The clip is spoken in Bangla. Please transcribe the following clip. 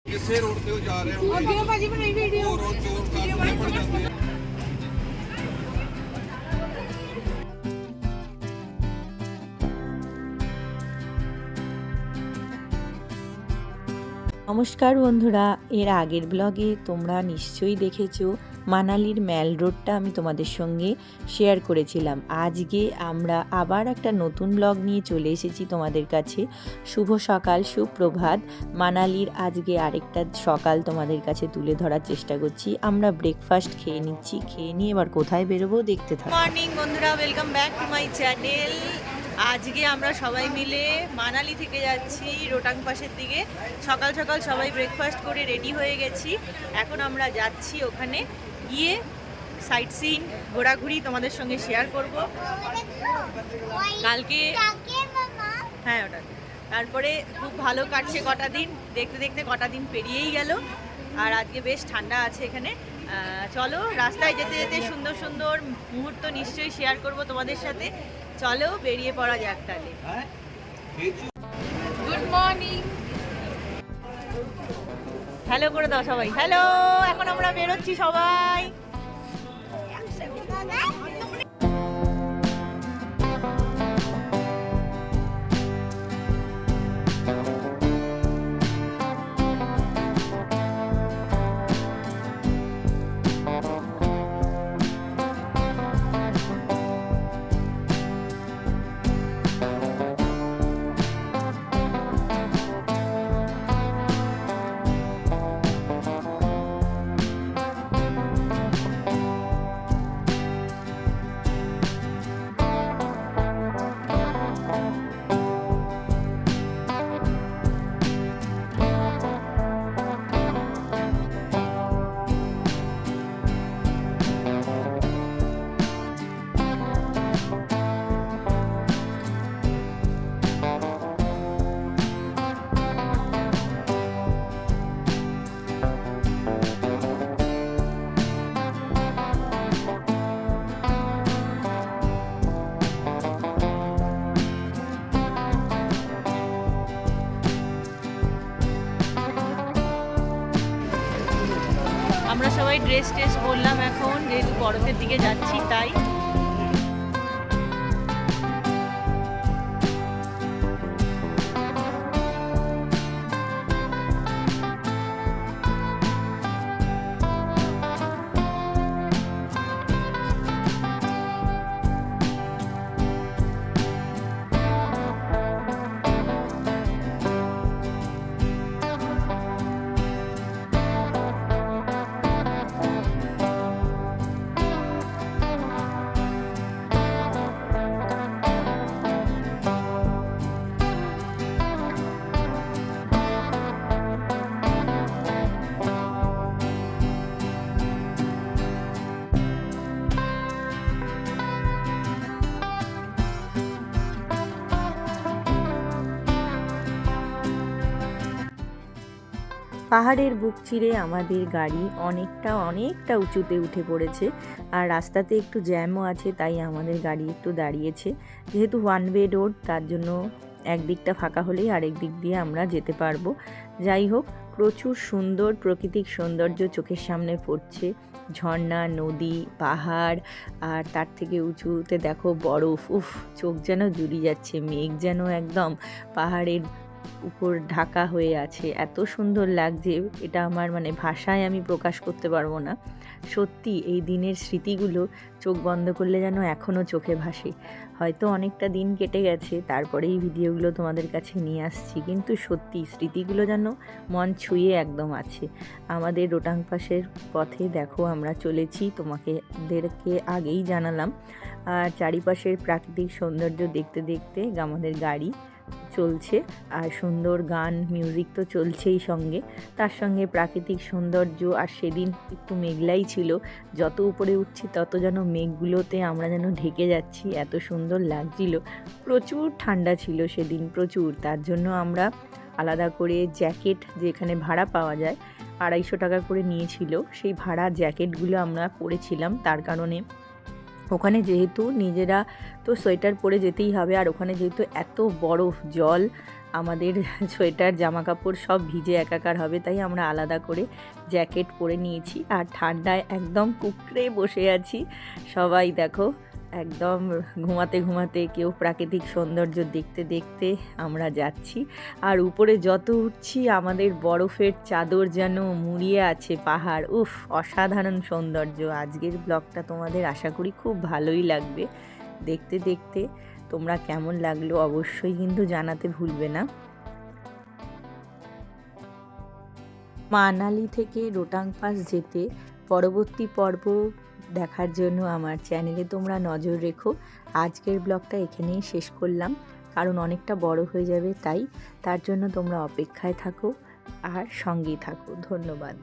ਕਿਸੇ ਰੋਡ ਤੇ ਉਹ ਜਾ ਰਹੇ ਹੋਣਗੇ ਅੱਗੇ ਭਾਜੀ ਬਣਾਈ ਵੀਡੀਓ ਰੋਡ ਚੋਰ ਕਾਫੀ ਪੜ ਜਾਂਦੇ ਆ। নমস্কার বন্ধুরা, এর আগের ব্লগে তোমরা নিশ্চয়ই দেখেছো মানালির ম্যাল রোডটা আমি তোমাদের সঙ্গে শেয়ার করেছিলাম। আজকে আমরা আবার একটা নতুন ব্লগ নিয়ে চলে এসেছি তোমাদের কাছে। শুভ সকাল, সুপ্রভাত। মানালির আজকে আরেকটা সকাল তোমাদের কাছে তুলে ধরার চেষ্টা করছি। আমরা ব্রেকফাস্ট খেয়ে নিচ্ছি, খেয়ে নিয়ে এবার কোথায় বেরোবো দেখতে থাকো। মর্নিং বন্ধুরা, welcome back to my channel. আজকে আমরা সবাই মিলে মানালি থেকে যাচ্ছি রোটাং পাসের দিকে। সকাল সকাল সবাই ব্রেকফাস্ট করে রেডি হয়ে গেছি। এখন আমরা যাচ্ছি ওখানে গিয়ে সাইট সিন ঘোরাঘুরি তোমাদের সঙ্গে শেয়ার করব। কালকে হ্যাঁ ওটা তারপরে খুব ভালো কাটছে কটা দিন, দেখতে দেখতে কটা দিন পেরিয়েই গেল। আর আজকে বেশ ঠান্ডা আছে এখানে। চলো রাস্তায় যেতে যেতে সুন্দর সুন্দর মুহূর্ত নিশ্চয়ই শেয়ার করব তোমাদের সাথে। চলো বেরিয়ে পড়া যাক তাহলে। গুড মর্নিং, হ্যালো করে দাও সবাই। হ্যালো, এখন আমরা বেরোচ্ছি সবাই। আমরা সবাই ড্রেস টেস বললাম এখন, যেহেতু বরফের দিকে যাচ্ছি তাই। পাহাড়ের বুক চিরে আমাদের গাড়ি অনেকটা উঁচুতে উঠে পড়েছে। আর রাস্তাতে একটু জ্যামও আছে, তাই আমাদের গাড়ি একটু দাঁড়িয়েছে। যেহেতু ওয়ান ওয়ে রোড, তার জন্য একদিকটা ফাঁকা হলেই আরেক দিক দিয়ে আমরা যেতে পারবো। যাই হোক, প্রচুর সুন্দর প্রাকৃতিক সৌন্দর্য চোখের সামনে পড়ছে। ঝর্ণা, নদী, পাহাড়, আর তার থেকে উঁচুতে দেখো বরফ। উফ, চোখ যেন জুড়িয়ে যাচ্ছে। মেঘ যেন একদম পাহাড়ের উপর ঢাকা হয়ে আছে। এত সুন্দর লাগছে, এটা আমার ভাষায় আমি প্রকাশ করতে পারবো না। সত্যি এই দিনের স্মৃতিগুলো চোখ বন্ধ করলে যেন এখনও চোখে ভাসে। হয়তো অনেকটা দিন কেটে গেছে, তারপরে এই ভিডিওগুলো তোমাদের কাছে নিয়ে আসছি, কিন্তু সত্যি স্মৃতিগুলো যেন মন ছুঁয়ে একদম আছে। আমাদের রোটাং পাসের পথে দেখো আমরা চলেছি, তোমাদেরকে আগেই জানালাম। আর চারিপাশের প্রাকৃতিক সৌন্দর্য দেখতে দেখতে আমাদের গাড়ি চলছে। আর সুন্দর গান, মিউজিক তো চলছেই সঙ্গে, তার সঙ্গে প্রাকৃতিক সৌন্দর্য। আর সেদিন একটু মেঘলাই ছিল, যত উপরে উঠছি তত যেন মেঘগুলোতে আমরা যেন ঢেকে যাচ্ছি, এত সুন্দর লাগছিল। প্রচুর ঠান্ডা ছিল সেদিন, প্রচুর। তার জন্য আমরা আলাদা করে জ্যাকেট, যেখানে ভাড়া পাওয়া যায়, 250 টাকা করে নিয়েছিল, সেই ভাড়া জ্যাকেটগুলো আমরা পরেছিলাম। তার কারণে ওখানে যেহেতু নিজেরা তো সোয়েটার পরে যেতেই হবে, আর ওখানে যেহেতু এত বরফ, জল আমাদের সোয়েটার জামা কাপড় সব ভিজে একাকার হবে, তাই আমরা আলাদা করে জ্যাকেট পরে নিয়েছি। আর ঠান্ডায় একদম কুকড়ে বসে আছি সবাই, দেখো একদম ঘুমাতে ঘুমাতে, কেউ প্রাকৃতিক সৌন্দর্য দেখতে দেখতে আমরা যাচ্ছি। আর উপরে যত উঠছি আমাদের বরফের চাদর যেন মুড়িয়ে আছে পাহাড়। উফ, অসাধারণ সৌন্দর্য। আজকের ব্লগটা তোমাদের আশা করি খুব ভালোই লাগবে। দেখতে দেখতে তোমরা কেমন লাগলো অবশ্যই কিন্তু জানাতে ভুলবে না। মানালি থেকে রোটাং পাস যেতে পরবর্তী পর্ব দেখার জন্য আমার চ্যানেলে তোমরা নজর রেখো। আজকের ব্লগটা এখানেই শেষ করলাম, কারণ অনেকটা বড় হয়ে যাবে, তাই তার জন্য তোমরা অপেক্ষায় থাকো আর সঙ্গেই থাকো। ধন্যবাদ।